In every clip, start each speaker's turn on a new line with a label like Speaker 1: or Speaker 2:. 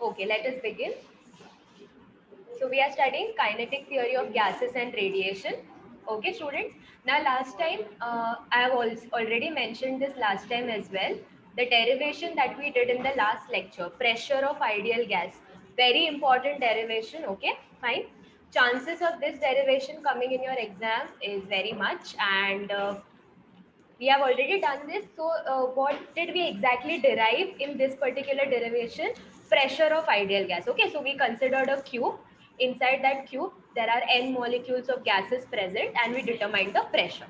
Speaker 1: Okay, let us begin. So we are studying kinetic theory of gases and radiation. Okay, students. Now, last time I have already mentioned this last time as well. The derivation that we did in the last lecture, pressure of ideal gas, very important derivation. Okay, fine. Chances of this derivation coming in your exam is very much, and we have already done this. So what did we exactly derive in this particular derivation? Pressure of ideal gas. Okay, so we considered a cube. Inside that cube there are n molecules of gases present, and we determined the pressure.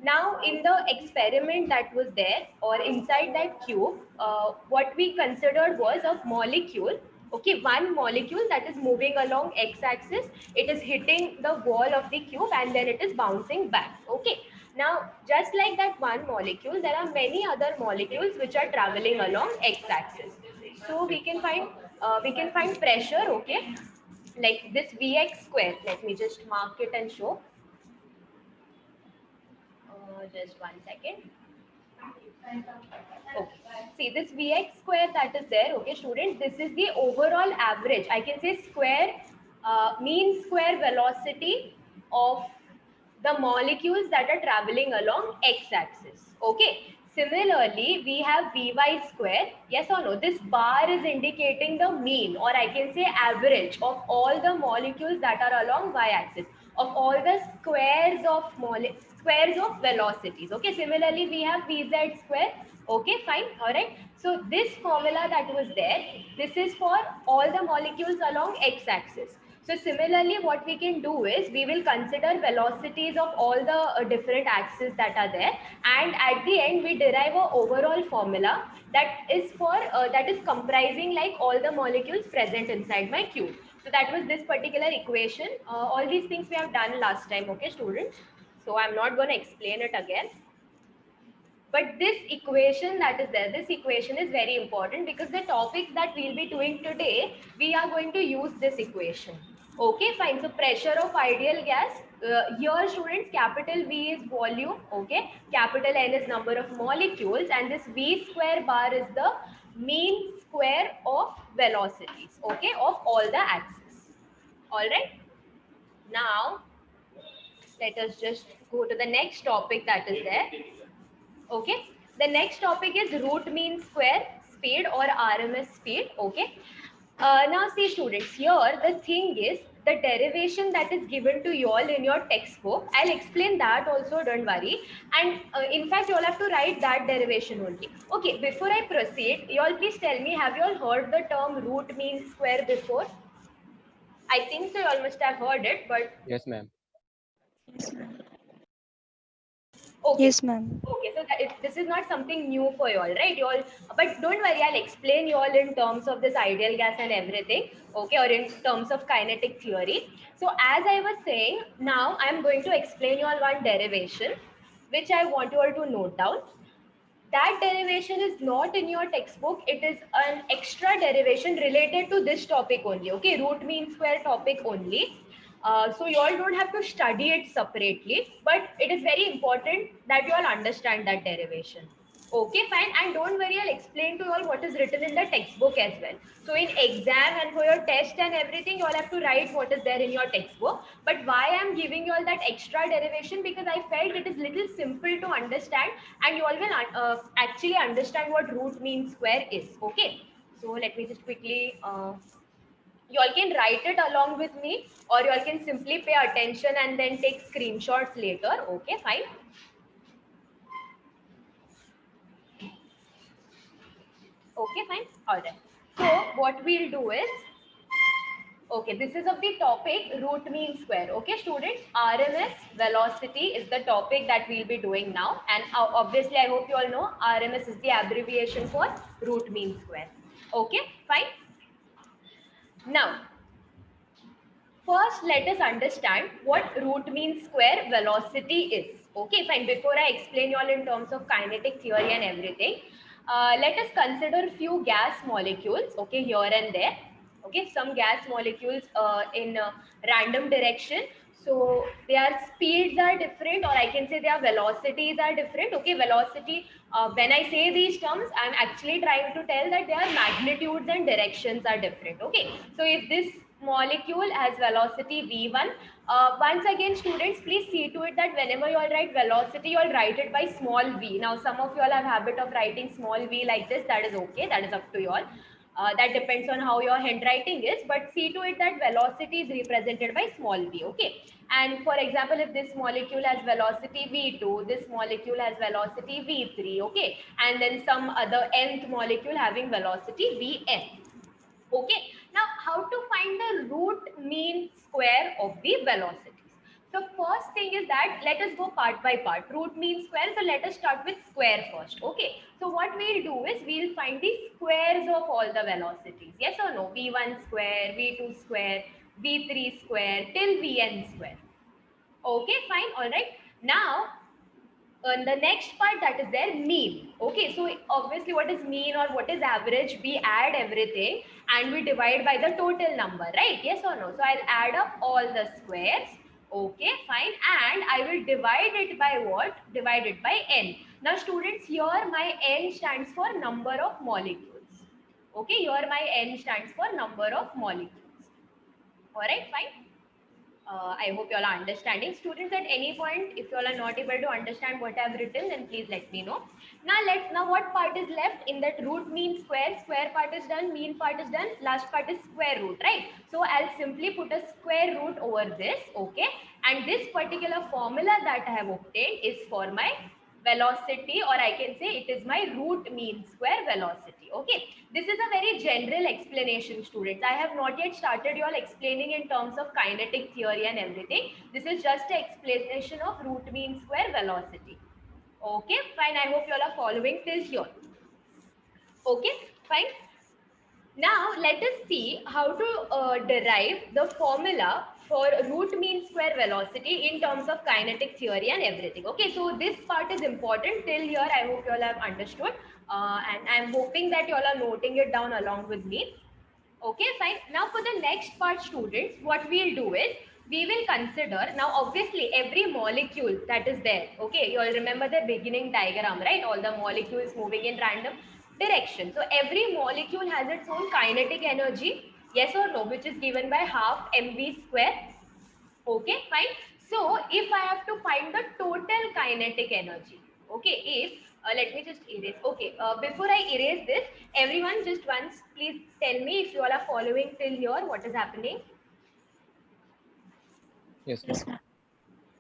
Speaker 1: Now in the experiment that was there, or inside that cube, what we considered was a molecule. Okay, one molecule that is moving along x-axis. It is hitting the wall of the cube and then it is bouncing back. Okay, now just like that one molecule, there are many other molecules which are traveling along x-axis. So we can find pressure. Okay, like this Vx square. Let me just mark it and show. Just 1 second. Okay. See this Vx square that is there. Okay, students, this is the overall average. I can say square, mean square velocity of the molecules that are traveling along x-axis. Okay. Similarly, we have Vy square. Yes or no? This bar is indicating the mean, or I can say average of all the molecules that are along y-axis, of all the squares of velocities. Okay. Similarly, we have Vz square. Okay, fine. All right. So this formula that was there, this is for all the molecules along x-axis. So similarly, what we can do is we will consider velocities of all the different axes that are there, and at the end we derive a overall formula that is comprising like all the molecules present inside my cube. So that was this particular equation. All these things we have done last time. Okay, students. So I'm not going to explain it again. But this equation that is there, this equation is very important because the topics that we'll be doing today, we are going to use this equation. Okay, fine. So pressure of ideal gas. Here, students, capital V is volume. Okay, capital N is number of molecules, and this V square bar is the mean square of velocities. Okay, of all the axes. All right. Now, let us just go to the next topic that is there. Okay, the next topic is root mean square speed or RMS speed. Okay, now see students, here the thing is the derivation that is given to you all in your textbook. I'll explain that also, don't worry. And in fact, you all have to write that derivation only. Okay, before I proceed, you all please tell me, have you all heard the term root mean square before? I think so, you all must have heard it, but
Speaker 2: Yes, ma'am.
Speaker 1: okay.
Speaker 3: Yes, ma'am.
Speaker 1: Okay, so this is not something new for you all, right? You all, but don't worry, I'll explain you all in terms of this ideal gas and everything, okay, or in terms of kinetic theory. So as I was saying, now I'm going to explain you all one derivation, which I want you all to note down. That derivation is not in your textbook. It is an extra derivation related to this topic only. Okay, root mean square topic only. So you all don't have to study it separately, but it is very important that you all understand that derivation. Okay, fine. And don't worry, I'll explain to you all what is written in the textbook as well. So in exam and for your test and everything, you all have to write what is there in your textbook. But why I'm giving you all that extra derivation? Because I felt it is little simple to understand, and you all will actually understand what root mean square is. Okay. So let me just quickly. You all can write it along with me, or you all can simply pay attention and then take screenshots later. Okay, fine. Okay, fine. All right. So what we'll do is, okay, this is of the topic root mean square. Okay, students, RMS velocity is the topic that we'll be doing now. And obviously, I hope you all know RMS is the abbreviation for root mean square. Okay, fine. Now, first, let us understand what root mean square velocity is. Okay, fine. Before I explain you all in terms of kinetic theory and everything, let us consider few gas molecules, okay, here and there. Okay, some gas molecules in random direction. So their speeds are different, or I can say their velocities are different. Okay, velocity when I say these terms, I'm actually trying to tell that their magnitudes and directions are different. Okay, so if this molecule has velocity v1, once again students, please see to it that whenever you all write velocity, you all write it by small v. Now some of you all have habit of writing small v like this. That is okay, that is up to you all. That depends on how your handwriting is, but see to it that velocity is represented by small v. Okay, and for example, if this molecule has velocity v2, this molecule has velocity v3. Okay, and then some other nth molecule having velocity vn. Okay, now how to find the root mean square of the velocities? So first thing is that let us go part by part. Root mean square, so let us start with square first. Okay, so what we'll do is we'll find the squares of all the velocities. Yes or no? v1 square, v2 square, v3 square till vn square. Okay, fine, all right. Now the next part that is there, mean. Okay, so obviously what is mean or what is average, we add everything and we divide by the total number, right? Yes or no? So I'll add up all the squares. Okay, fine, and I will divide it by what? Divide it by n. Now students, here my n stands for number of molecules. Okay, here my n stands for number of molecules. All right, fine. I hope you all are understanding. Students, at any point, if you all are not able to understand what I have written, then please let me know. Now what part is left in that root mean square? Square part is done, mean part is done, last part is square root, right? So I'll simply put a square root over this, okay? And this particular formula that I have obtained is for my velocity, or I can say it is my root mean square velocity. Okay, this is a very general explanation, students. I have not yet started you all explaining in terms of kinetic theory and everything. This is just an explanation of root mean square velocity. Okay, fine. I hope you all are following till here. Okay, fine. Now let us see how to derive the formula for root mean square velocity in terms of kinetic theory and everything. Okay, so this part is important till here. I hope you all have understood, and I'm hoping that you all are noting it down along with me. Okay, fine. Now for the next part, students, what we'll do is we will consider, now obviously every molecule that is there, okay, you all remember the beginning diagram, right? All the molecules moving in random direction. So every molecule has its own kinetic energy, yes or no, which is given by half mv square. Okay, fine. So if I have to find the total kinetic energy, okay, if let me just erase. Okay, before I erase this, everyone just once please tell me if you all are following till here what is happening.
Speaker 2: Yes,
Speaker 3: Yes,
Speaker 2: ma'am.
Speaker 3: ma'am.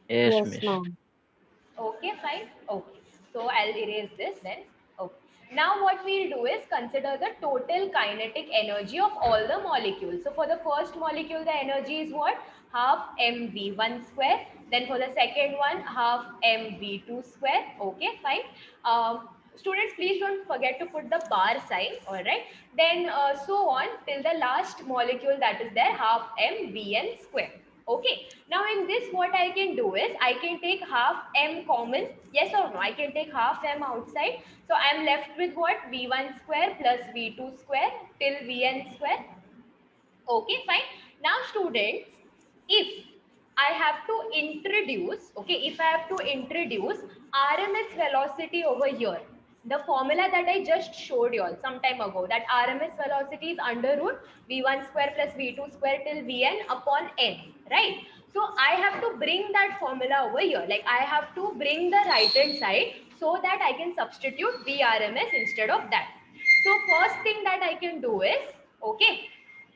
Speaker 4: Yes,
Speaker 5: Yes,
Speaker 4: ma'am.
Speaker 5: ma'am.
Speaker 1: Okay, fine. Okay. So I'll erase this then. Okay. Now what we'll do is consider the total kinetic energy of all the molecules. So for the first molecule, the energy is what? Half mv1 square. Then for the second one, half mv2 square. Okay, fine. Students, please don't forget to put the bar sign. All right. Then so on till the last molecule that is there, half mvn square. Okay, now in this what I can do is I can take half m common, yes or no, I can take half m outside. So I am left with what? v1 square plus v2 square till vn square. Okay, fine. Now students, if I have to introduce, okay, if I have to introduce RMS velocity over here, the formula that I just showed you all some time ago, that RMS velocity is under root v1 square plus v2 square till vn upon n, right? So I have to bring that formula over here, like I have to bring the right hand side so that I can substitute VRMS instead of that. So first thing that I can do is, okay,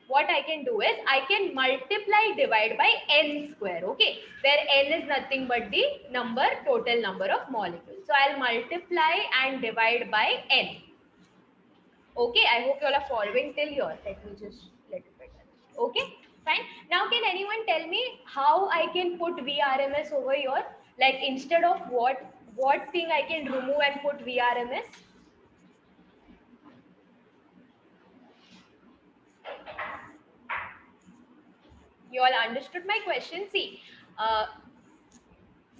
Speaker 1: what I can do is I can multiply divide by n square, okay, where n is nothing but the number, total number of molecules. So I'll multiply and divide by n. Okay, I hope you all are following till here. Let me just let it better. Okay, fine. Now can anyone tell me how I can put VRMS over here? Like instead of what thing I can remove and put VRMS? You all understood my question? See,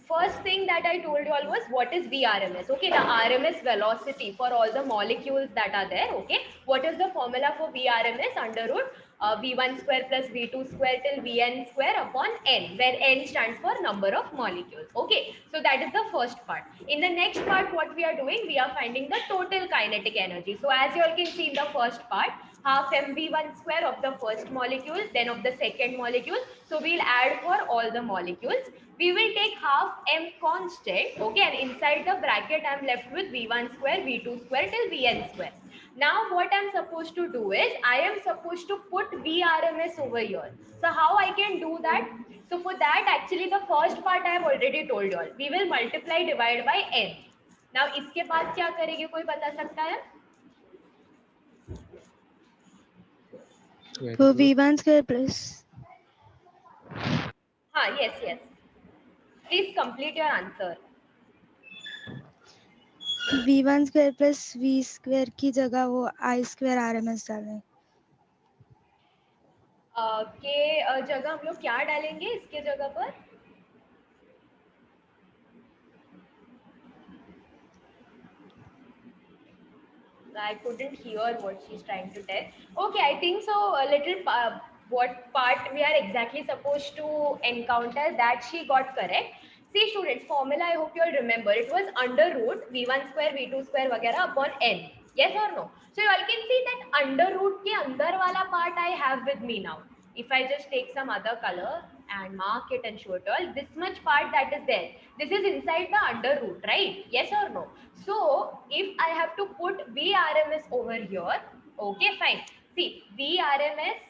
Speaker 1: first thing that I told you all was what is VRMS? Okay, the RMS velocity for all the molecules that are there. Okay, what is the formula for VRMS? Under root V1 square plus V2 square till Vn square upon n, where n stands for number of molecules. Okay, so that is the first part. In the next part, what we are doing, we are finding the total kinetic energy. So as you all can see in the first part, half mv1 square of the first molecule, then of the second molecule. So we'll add for all the molecules. We will take half m constant, okay, and inside the bracket I'm left with v1 square, v2 square till vn square. Now what I'm supposed to do is, I am supposed to put vrms over here. So how I can do that? So for that, actually the first part I have already told you all. We will multiply divide by n. Now इसके बाद क्या करेंगे, कोई बता सकता है?
Speaker 3: तो V1 square plus
Speaker 1: Yes. Please complete your answer.
Speaker 3: V1 square plus V square की जगह वो I square RMS डालें.
Speaker 1: के जगह हम लोग क्या डालेंगे इसके जगह पर? I couldn't hear what she's trying to tell. Okay, I think so. A little what part we are exactly supposed to encounter, that she got correct. See students, formula I hope you all remember. It was under root v1 square, v2 square वगैरह upon n. Yes or no? So you all can see that under root के अंदर वाला part I have with me now. If I just take some other color and mark it and show it all, this much part that is there, this is inside the under root, right? Yes or no? So if I have to put vrms over here, okay, fine. See, vrms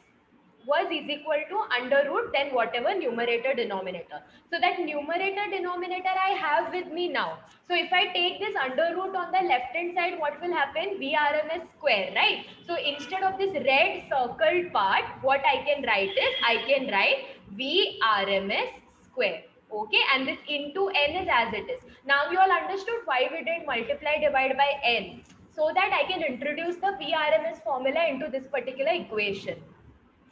Speaker 1: was is equal to under root then whatever numerator denominator. So that numerator denominator I have with me now. So if I take this under root on the left hand side, what will happen? vrms square, right? So instead of this red circled part, what I can write is, I can write vrms square. Okay, and this into n is as it is. Now you all understood why we did multiply divide by n, so that I can introduce the vrms formula into this particular equation.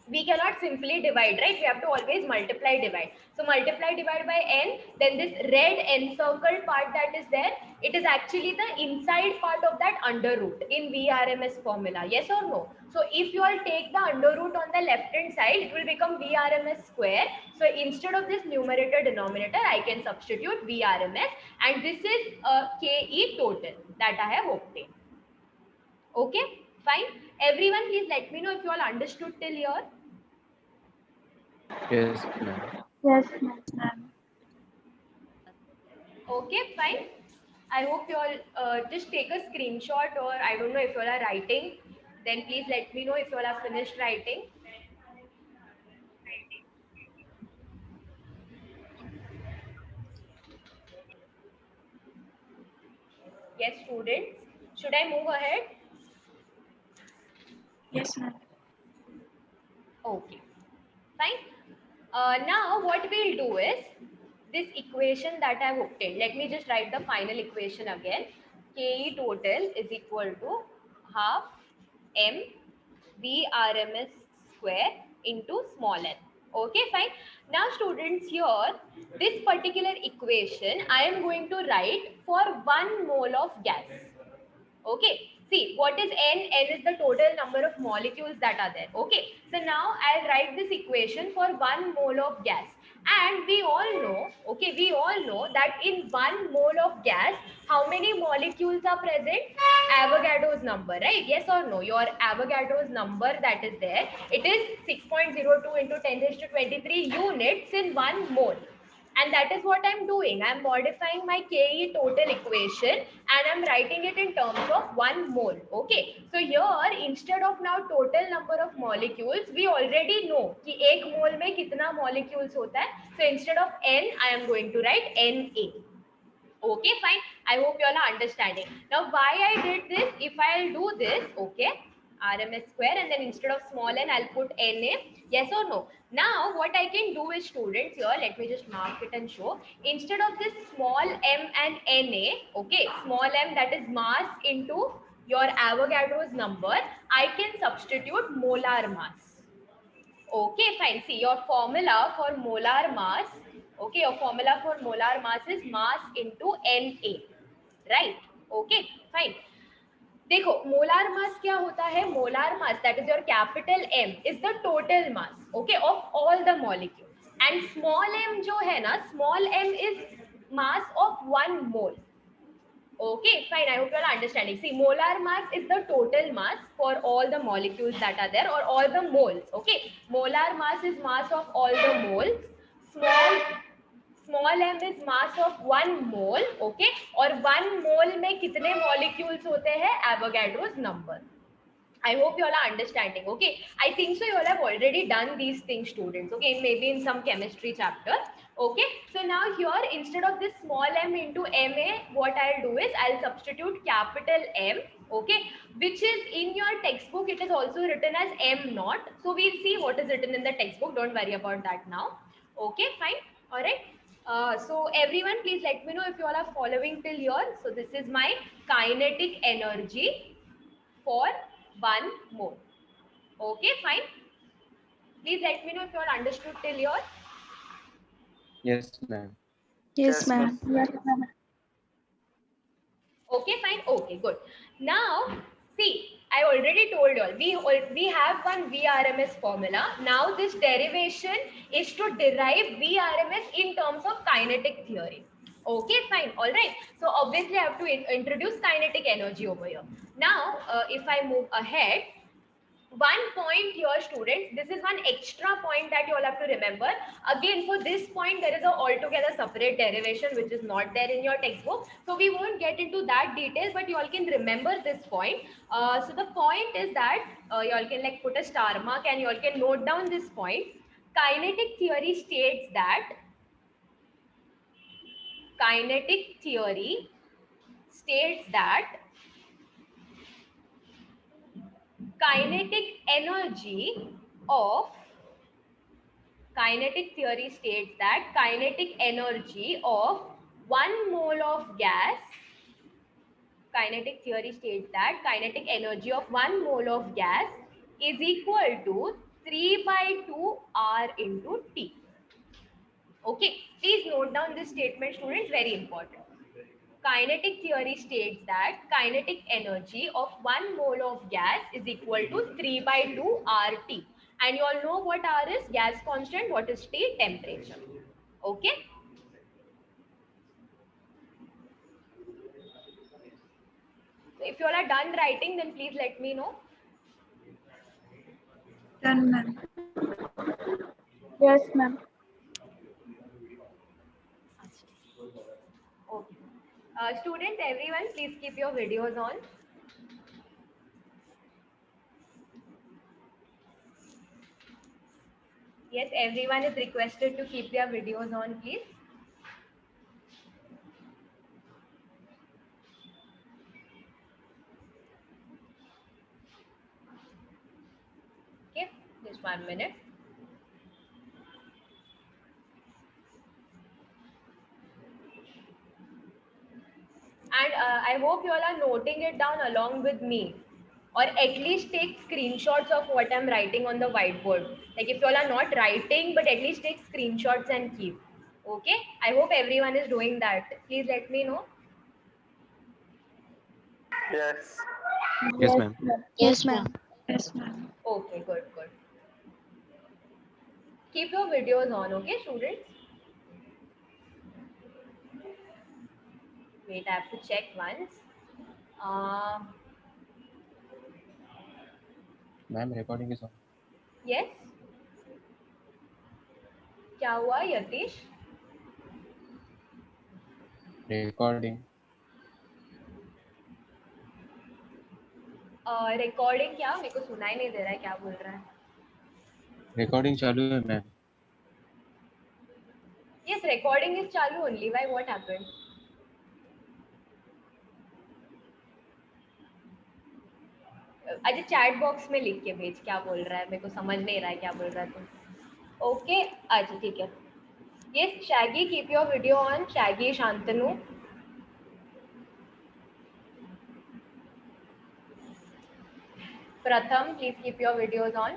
Speaker 1: We cannot simply divide, right? We have to always multiply divide. So multiply divide by n, then this red encircled part that is there, it is actually the inside part of that under root in vrms formula. Yes or no? So if you all take the under root on the left hand side, it will become vrms square. So instead of this numerator denominator, I can substitute vrms, and this is a ke total that I have obtained. Okay, fine. Everyone, please let me know if you all understood till here.
Speaker 2: Yes, ma'am.
Speaker 3: Yes, ma'am.
Speaker 1: Okay, fine. I hope you all just take a screenshot, or I don't know if you all are writing. Then please let me know if you all are finished writing. Yes, students. Should I move ahead?
Speaker 3: Yes, ma'am.
Speaker 1: Okay, fine. Now what we'll do is, this equation that I've obtained, let me just write the final equation again. Ke total is equal to half m vrms square into small n. Okay, fine. Now students, here this particular equation I am going to write for 1 mole of gas. Okay, see what is n? N is the total number of molecules that are there. Okay, so now I'll write this equation for 1 mole of gas. And we all know, okay, we all know that in 1 mole of gas, how many molecules are present? Avogadro's number, right? Yes or no? Your Avogadro's number that is there, it is 6.02 into 10 raised to 23 units in 1 mole. And that is what I'm doing. I'm modifying my Ke total equation and I'm writing it in terms of 1 mole. Okay. So here, instead of now total number of molecules, we already know कि 1 mole में कितना molecules होता है. So instead of N, I am going to write Na. Okay, fine. I hope you all are understanding. Now, why I did this? If I'll do this, okay, RMS square, and then instead of small n, I'll put Na. Yes or no? Now, what I can do is, students, here, let me just mark it and show. Instead of this small m and Na, okay, small m, that is mass into your Avogadro's number, I can substitute molar mass. Okay, fine. See, your formula for molar mass, okay, your formula for molar mass is mass into Na, right? Okay, fine. देखो molar mass क्या होता है, molar mass that is your capital M is the total mass okay of all the molecule and small m जो है ना, small m is mass of 1 mole. Okay, fine. I hope you are understanding. See, molar mass is the total mass for all the molecules that are there or all the moles. Okay, molar mass is mass of all the moles. Small m is mass of 1 mole. Okay, और 1 mole में कितने molecules होते हैं? Avogadro's number. I hope you all are understanding. Okay, I think so you all have already done these things, students. Okay, maybe in some chemistry chapter. Okay, so now here instead of this small m into ma, what I'll do is I'll substitute capital M. Okay, which is in your textbook, it is also written as m naught. So we'll see what is written in the textbook. Don't worry about that now. Okay, fine. All right. So everyone, please let me know if you all are following till here. So this is my kinetic energy for 1 mole. Okay, fine. Please let me know if you all understood till here.
Speaker 2: Yes, ma'am.
Speaker 3: Yes, ma'am.
Speaker 1: Okay, fine. Okay, good. Now, see, I already told you all, we have one VRMS formula. Now, this derivation is to derive VRMS in terms of kinetic theory. Okay, fine. All right. So, obviously, I have to introduce kinetic energy over here. Now, if I move ahead, one point here, students, this is one extra point that you all have to remember. Again, for this point, there is a altogether separate derivation which is not there in your textbook. So we won't get into that details, but you all can remember this point. So the point is that you all can like put a star mark and you all can note down this point. Kinetic theory states that kinetic theory states that kinetic energy of kinetic theory states that kinetic energy of 1 mole of gas kinetic theory states that kinetic energy of 1 mole of gas is equal to 3 by 2 R into T. Okay, please note down this statement, students, very important. Kinetic theory states that kinetic energy of 1 mole of gas is equal to 3 by 2 RT. And you all know what R is? Gas constant. What is T? Temperature. Okay. So if you all are done writing, then please let me know.
Speaker 3: Done, ma'am.
Speaker 4: Yes, ma'am.
Speaker 1: Okay. Students, everyone, please keep your videos on. Yes, everyone is requested to keep their videos on, please. Okay, just 1 minute. And I hope you all are noting it down along with me, or at least take screenshots of what I'm writing on the whiteboard. Like if you all are not writing, but at least take screenshots and keep. Okay, I hope everyone is doing that. Please let me know.
Speaker 2: Yes.
Speaker 4: Yes,
Speaker 2: Yes, ma'am.
Speaker 3: Yes, ma'am.
Speaker 4: Yes, ma'am.
Speaker 1: Okay, good, good. Keep your videos on, okay, students? Wait, I have to check once.
Speaker 2: Ma'am, recording is on.
Speaker 1: Yes. क्या हुआ Yatish?
Speaker 2: Recording.
Speaker 1: Recording क्या? मेरे को सुनाई नहीं दे रहा है, क्या बोल रहा है?
Speaker 2: Recording चालू है, ma'am.
Speaker 1: Yes, recording is चालू only. Why? What happened? अच्छा, चैट बॉक्स में लिख के भेज, क्या बोल रहा है? मेरे को समझ नहीं रहा है क्या बोल रहा है तुम. ओके, अच्छा ठीक है. Yes, Shaggy, keep your video on. Shaggy, Shantanu. Pratham, please keep your videos on.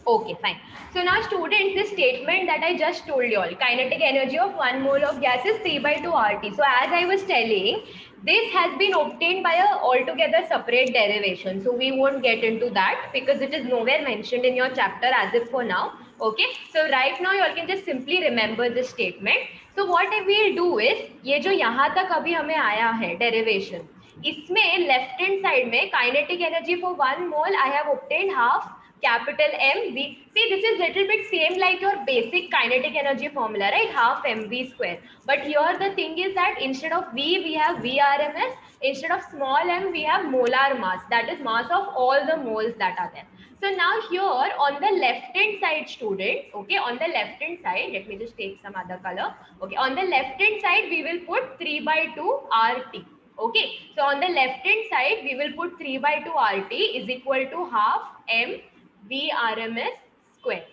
Speaker 1: Okay, fine. So now students, this statement that I just told you all, kinetic energy of 1 mole of gas is 3 by 2 RT. So as I was telling, This has been obtained by a altogether separate derivation. So we won't get into that because it is nowhere mentioned in your chapter as if for now. Okay. So right now you all can just simply remember this statement. So what we'll do is, ये जो यहाँ तक अभी हमें आया है derivation, इसमें left hand side में kinetic energy for 1 mole I have obtained half capital MV. See, this is little bit same like your basic kinetic energy formula, right? Half mv square. But here the thing is that instead of V, we have Vrms. Instead of small m, we have molar mass. That is mass of all the moles that are there. So now here on the left hand side, students, okay, on the left hand side, let me just take some other color. Okay, on the left hand side, we will put 3/2 RT. Okay, so on the left hand side, we will put 3/2 RT is equal to half m Vrms square.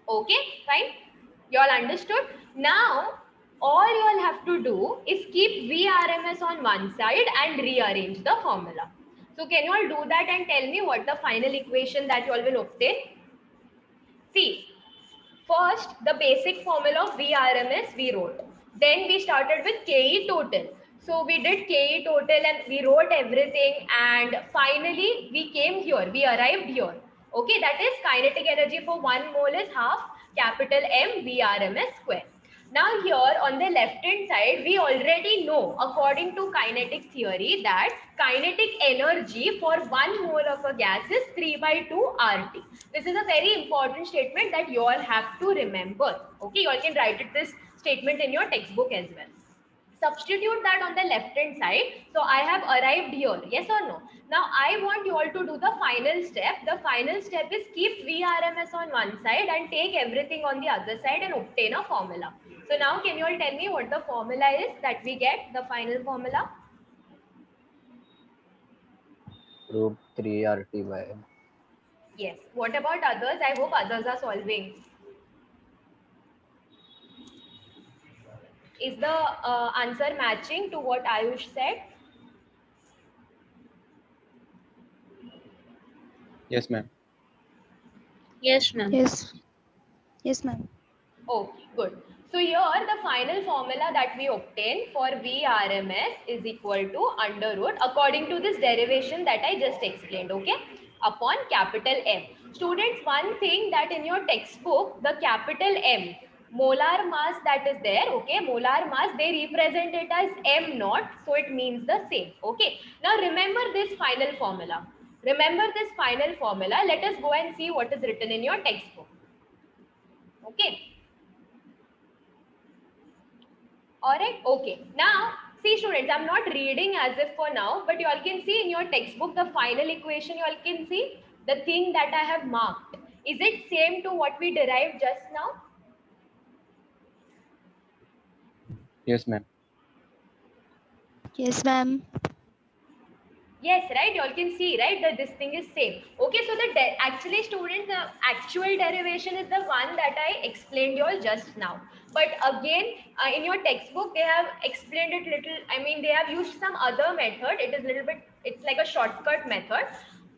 Speaker 1: Okay, fine. You all understood? Now, all you all have to do is keep Vrms on one side and rearrange the formula. So, can you all do that and tell me what the final equation that you all will obtain? See, first the basic formula of Vrms we wrote. Then we started with Ke total. So we did Ke total and we wrote everything, and finally we came here, we arrived here. Okay, that is kinetic energy for 1 mole is half capital M Vrms square. Now here on the left hand side, we already know according to kinetic theory that kinetic energy for 1 mole of a gas is 3/2 RT. This is a very important statement that you all have to remember. Okay, you all can write it, this statement in your textbook as well. Substitute that on the left hand side. So I have arrived here, yes or no? Now I want you all to do the final step. The final step is keep Vrms on one side and take everything on the other side and obtain a formula. So now can you all tell me what the formula is that we get, the final formula?
Speaker 5: Root 3 RT by M.
Speaker 1: Yes. What about others? I hope others are solving. Is the answer matching to what Ayush said?
Speaker 2: Yes, ma'am.
Speaker 4: Yes, ma'am.
Speaker 3: Yes. Yes, ma'am.
Speaker 1: Okay, good. So here the final formula that we obtain for Vrms is equal to under root according to this derivation that I just explained, okay, upon capital M. Students, one thing that in your textbook, the capital M, molar mass that is there, okay, molar mass, they represent it as M naught, so it means the same, okay. Now remember this final formula. Remember this final formula. Let us go and see what is written in your textbook. Okay. Alright, okay. Now, see students, I'm not reading as if for now, but you all can see in your textbook, the final equation, you all can see the thing that I have marked. Is it same to what we derived just now?
Speaker 2: Yes, ma'am.
Speaker 3: Yes, ma'am.
Speaker 1: Yes, right? You all can see, right, that this thing is same. Okay, so actually students, the actual derivation is the one that I explained you all just now. But again, in your textbook, they have explained it little, I mean, they have used some other method. It is little bit, it's like a shortcut method.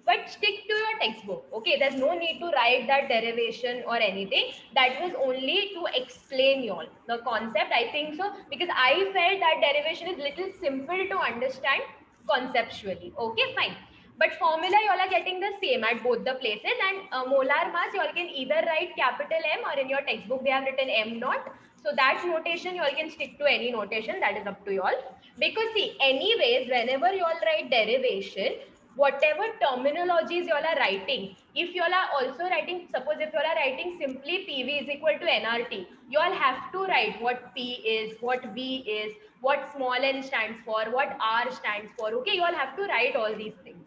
Speaker 1: But stick to your textbook. Okay, there's no need to write that derivation or anything. That was only to explain you all the concept. I think so, because I felt that derivation is little simple to understand conceptually. Okay, fine. But formula you all are getting the same at both the places, and molar mass you all can either write capital M, or in your textbook they have written M naught. So that notation you all can stick to any notation, that is up to you all. Because see, anyways, whenever you all write derivation, whatever terminologies you all are writing, if you all are also writing, suppose if you all are writing simply PV is equal to nRT, you all have to write what P is, what V is, what small n stands for, what R stands for. Okay, you all have to write all these things.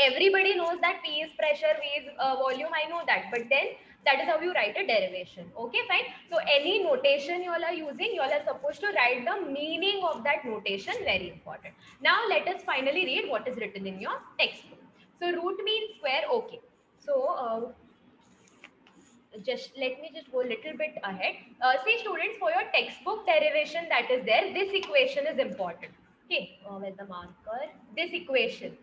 Speaker 1: Everybody knows that P is pressure, V is volume, I know that, but then that is how you write a derivation. Okay, fine. So any notation you all are using, you all are supposed to write the meaning of that notation, very important. Now let us finally read what is written in your textbook. So root mean square, okay. So just let me just go a little bit ahead. See students, for your textbook derivation that is there, this equation is important. Okay, where's the marker? This equation.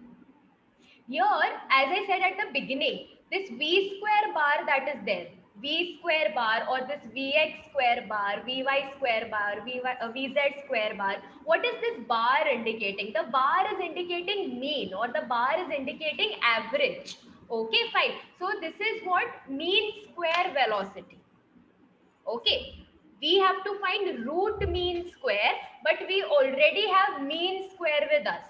Speaker 1: Here, as I said at the beginning, this V square bar that is there, v square bar or this vx square bar, vy square bar, vz square bar, what is this bar indicating? The bar is indicating mean, or the bar is indicating average. Okay, fine. So this is what mean square velocity. Okay, we have to find root mean square, but we already have mean square with us.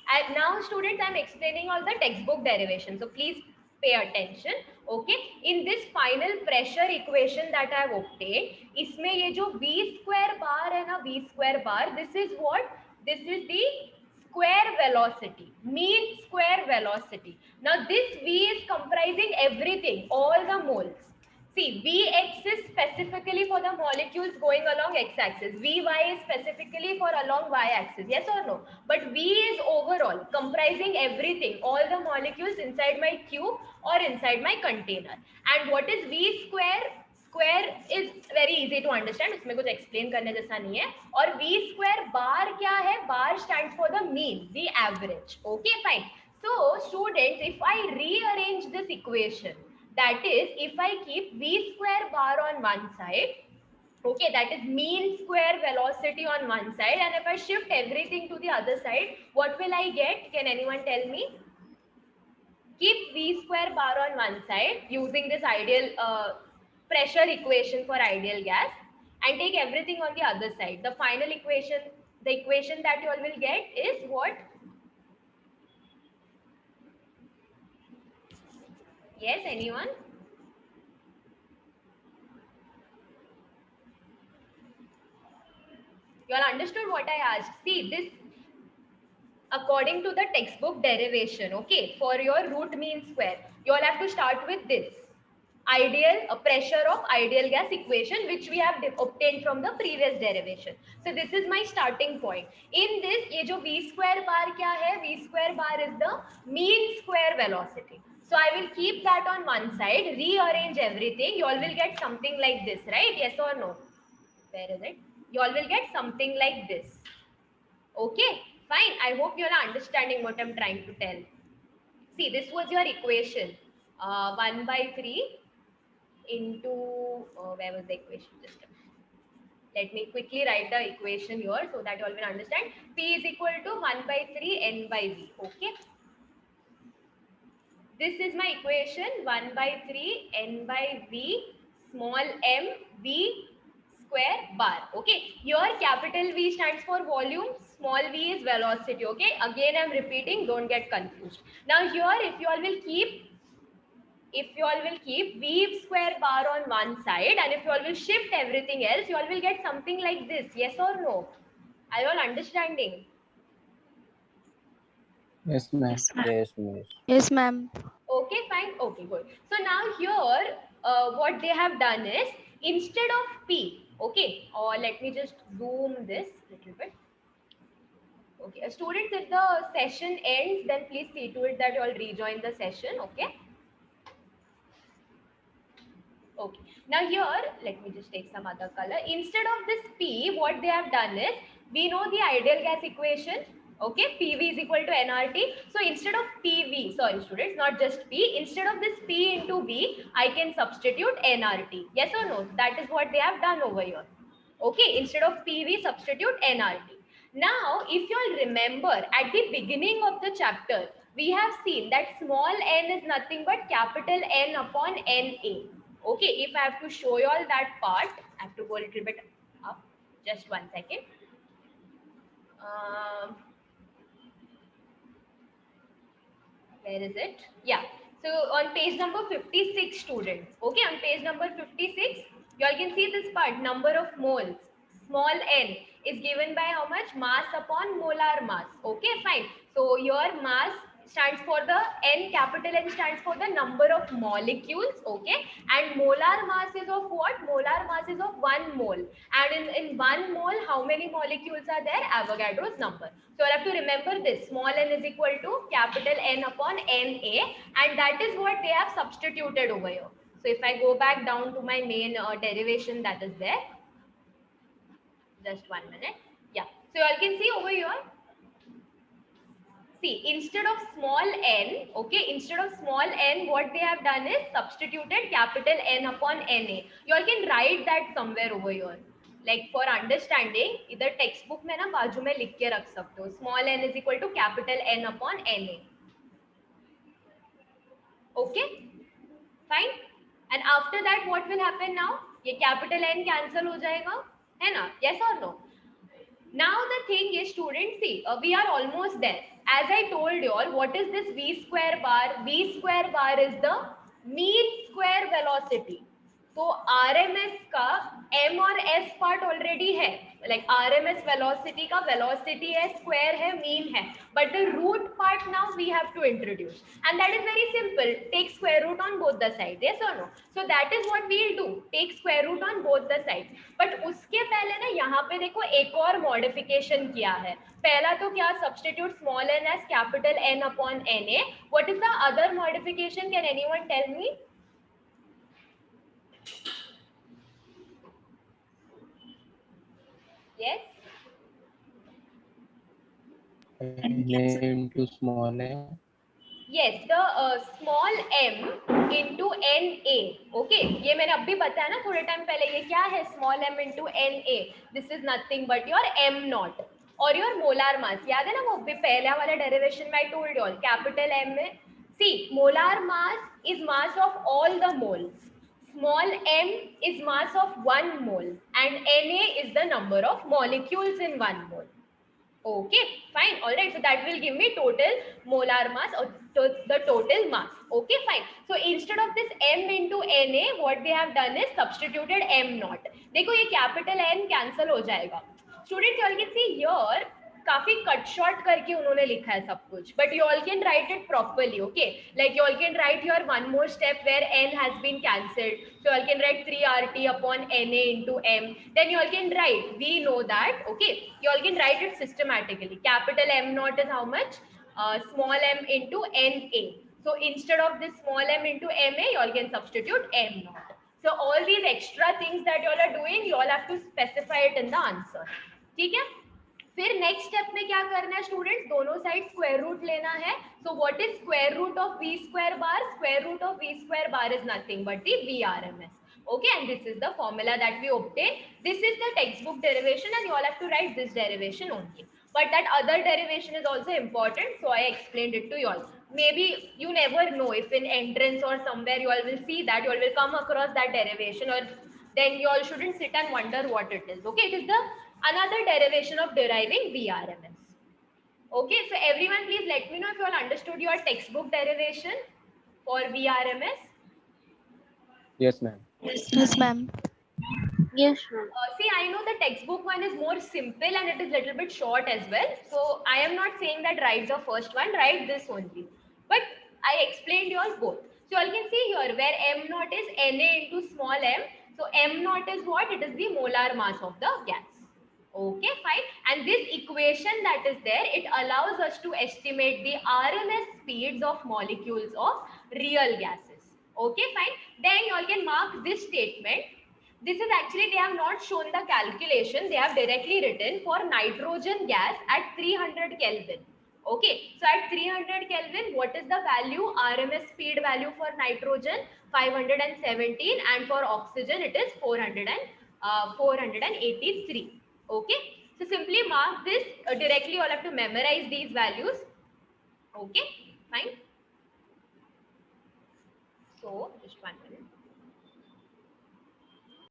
Speaker 1: And now students, I'm explaining all the textbook derivation, so please pay attention. Okay, in this final pressure equation that I have obtained, इसमें ये जो v square bar है ना, v square bar, this is what? This is the square velocity, mean square velocity. Now this v is comprising everything, all the moles. See, Vx is specifically for the molecules going along x-axis. Vy is specifically for along y-axis. Yes or no? But V is overall, comprising everything, all the molecules inside my cube or inside my container. And what is V square? Square is very easy to understand. इसमें कुछ explain करने जैसा नहीं है. और V square bar क्या है? Bar stands for the mean, the average. Okay, fine. So, students, if I rearrange this equation, that is, if I keep v square bar on one side, okay, that is mean square velocity on one side, and if I shift everything to the other side, what will I get? Can anyone tell me? Keep v square bar on one side using this ideal pressure equation for ideal gas, and take everything on the other side. The final equation, the equation that you all will get is what? Yes, anyone? You all understood what I asked? See, this according to the textbook derivation, okay, for your root mean square, you all have to start with this ideal pressure of ideal gas equation, which we have obtained from the previous derivation. So this is my starting point. In this, ये जो v square bar क्या है? V square bar is the mean square velocity. So I will keep that on one side, rearrange everything. You all will get something like this, right? Yes or no? Where is it? You all will get something like this. Okay, fine. I hope you are understanding what I'm trying to tell. See, this was your equation. 1 by 3 into, where was the equation? Just let me quickly write the equation here so that you all will understand. P is equal to 1 by 3 N by V. Okay. This is my equation, 1 by 3 N by V small m V square bar. Okay, here capital V stands for volume, small v is velocity. Okay, again I'm repeating, don't get confused. Now here, if you all will keep v square bar on one side, and if you all will shift everything else, you all will get something like this. Yes or no? Are you all understanding?
Speaker 2: Yes, ma'am.
Speaker 5: Yes, miss.
Speaker 3: Yes, ma'am.
Speaker 1: Okay, fine. Okay, good. So now here, what they have done is, instead of P, okay, or let me just zoom this little bit. Okay, students, if the session ends, then please see to it that you all rejoin the session, okay? Okay, now here, let me just take some other color. Instead of this P, what they have done is, we know the ideal gas equation, okay, PV is equal to nRT. So instead of PV, sorry students, not just P, instead of this P into V, I can substitute nRT. Yes or no? That is what they have done over here. Okay, instead of PV, substitute nRT. Now, if you all remember, at the beginning of the chapter, we have seen that small n is nothing but capital N upon NA. Okay, if I have to show you all that part, I have to go a little bit up. Just 1 second. Where is it? Yeah. So on page number 56, students. Okay, on page number 56, you all can see this part, number of moles. Small n is given by how much? Mass upon molar mass. Okay, fine. So your mass stands for the n, capital N stands for the number of molecules. Okay, and molar mass is of what? Molar mass is of 1 mole. And in 1 mole, how many molecules are there? Avogadro's number. So I have to remember this, small n is equal to capital N upon NA, and that is what they have substituted over here. So if I go back down to my main derivation that is there, just 1 minute. Yeah, so you all can see over here, see, instead of small n, okay, instead of small n, what they have done is substituted capital N upon Na. You all can write that somewhere over here. Like for understanding, इधर textbook में ना बाजू में लिख के रख सकते हो. Small n is equal to capital N upon Na. Okay, fine. And after that, what will happen now? ये capital N cancel हो जाएगा, है ना? Yes or no? Now the thing is, students, see, we are almost there. As I told you all, what is this v square bar? V square bar is the mean square velocity. तो RMS का M और S part already है, like RMS velocity का velocity है, square है, mean है, but the root part now we have to introduce, and that is very simple. Take square root on both the sides, yes or no? So that is what we'll do. Take square root on both the sides. But उसके पहले ना यहाँ पे देखो एक और modification किया है. पहला तो क्या, substitute small n as capital N upon Na. What is the other modification? Can anyone tell me? Yes.
Speaker 2: N into small a.
Speaker 1: Yes, the small m into Na. Okay, ये मैंने अभी बताया ना थोड़े टाइम पहले. ये क्या है? Small m into Na. This is nothing but your m naught और your molar mass. याद है ना वो पहला वाला derivation में I told you all. Capital M में, see, molar mass is mass of all the moles. Small m is mass of one mole and Na is the number of molecules in one mole. Okay, fine. All right. So that will give me total molar mass or the total mass. Okay, fine. So instead of this m into Na, what they have done is substituted m naught. देखो ये capital N cancel हो जाएगा. Students, you all can see here काफी cut short करके उन्होंने लिखा है सब कुछ, but you all can write it properly. Okay, like you all can write here one more step where n has been cancelled. So you all can write 3RT upon Na into m. Then you all can write, we know that, okay, you all can write it systematically. Capital M naught is how much? Small m into Na. So instead of this small m into Ma, you all can substitute m naught. So all these extra things that you all are doing, you all have to specify it in the answer. ठीक है? फिर next step में क्या करना है students, दोनों side square root लेना है. So what is square root of v square bar? Square root of v square bar is nothing but the VRMS. Okay, and this is the formula that we obtain. This is the textbook derivation and you all have to write this derivation only. But that other derivation is also important, so I explained it to you all. Maybe you never know if in entrance or somewhere you all will see that, you all will come across that derivation, or then you all shouldn't sit and wonder what it is. Okay, it is the another derivation of deriving VRMS. Okay, so everyone please let me know if you all understood your textbook derivation for VRMS.
Speaker 2: Yes, ma'am.
Speaker 3: Yes, ma'am.
Speaker 4: Yes, ma'am.
Speaker 1: See, I know the textbook one is more simple and it is little bit short as well. So I am not saying that write the first one, write this only. But I explained you all both. So you all can see here where m naught is Na into small m. So m naught is what? It is the molar mass of the gas. Okay, fine. And this equation that is there, it allows us to estimate the RMS speeds of molecules of real gases. Okay, fine. Then you all can mark this statement. This is actually, they have not shown the calculation. They have directly written for nitrogen gas at 300 Kelvin. Okay, so at 300 Kelvin, what is the value? RMS speed value for nitrogen 517, and for oxygen it is 483. Okay, so simply mark this directly. You all have to memorize these values. Okay, fine. So just 1 minute.